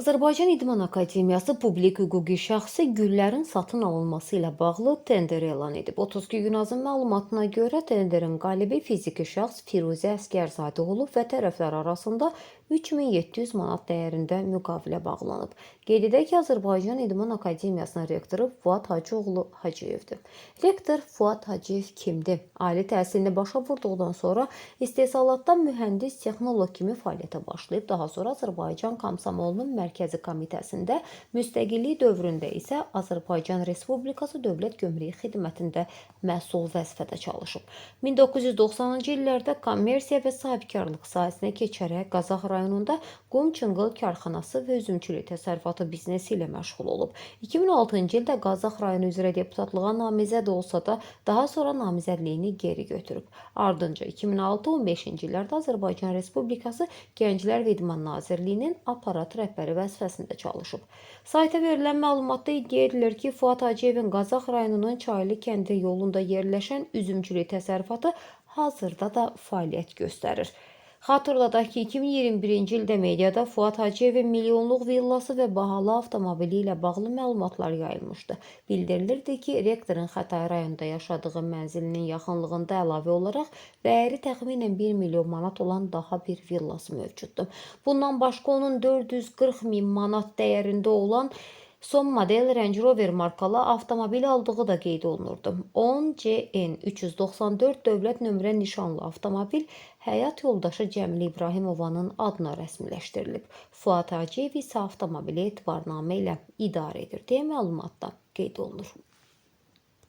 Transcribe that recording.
Azərbaycan İdman Akademiyası publik hüquqi şəxsi güllərin satın alınması ilə bağlı tender elan edib. 32 Günazın məlumatına görə tenderin qalibi fiziki şəxs Firuzə Əsgərzadə olub və tərəflər arasında 3700 manat dəyərində müqavilə bağlanıb. Qeyd edək ki, Azərbaycan İdman Akademiyasının rektoru Fuad Hacıoğlu Hacıyevdir. Rektor Fuad Hacıyev kimdir? Ali təhsilini başa vurduqdan sonra istehsalatda mühəndis texnoloq kimi fəaliyyətə başlayıb. Daha sonra Azərbaycan Komsomolunun Mərkəzi Komitəsində, müstəqillik dövründə isə Azərbaycan Respublikası Dövlət Gömrük Xidmətində məsul vəzifədə çalışıb. 1990-cı illərdə kommersiya və sahibkarlıq sahəsinə keçərək Qazax rayonunda qum-çınqıl karxanası və üzümçülük təsərrüfatı biznesi ilə məşğul olub. 2006-cı ildə Qazax rayonu üzrə deputatlığa namizəd olsa da, daha sonra namizədliyini geri götürüb. Ardınca 2006-15-ci illərdə Azərbaycan Respublikası Gənclər və İdman Nazirliyinin aparat rəhbəri vəzifəsində çalışıb. Sayta verilən məlumatda iddia edilir ki, Fuad Hacıyevin Qazax rayonunun Çaylı kəndi yolunda yerləşən üzümçülük təsərrüfatı hazırda da fəaliyyət göstərir. Xatırladaq ki, 2021-ci ildə mediada Fuad Hacıyevin milyonluq villası və bahalı avtomobili ilə bağlı məlumatlar yayılmışdı. Bildirilirdi ki, rektorun Xətai rayonunda yaşadığı mənzilinin yaxınlığında əlavə olaraq dəyəri təxminən 1 milyon manat olan daha bir villası mövcuddur. Bundan başqa onun 440 min manat dəyərində olan son model Range Rover markalı avtomobil aldığı da qeyd olunurdu. 10CN 394 dövlət nömrə nişanlı avtomobil həyat yoldaşı Cəmil İbrahimovanın adına rəsmiləşdirilib. Fuad Hacıyev isə avtomobili etibarnamə ilə idarə edir deyə məlumatda qeyd olunur.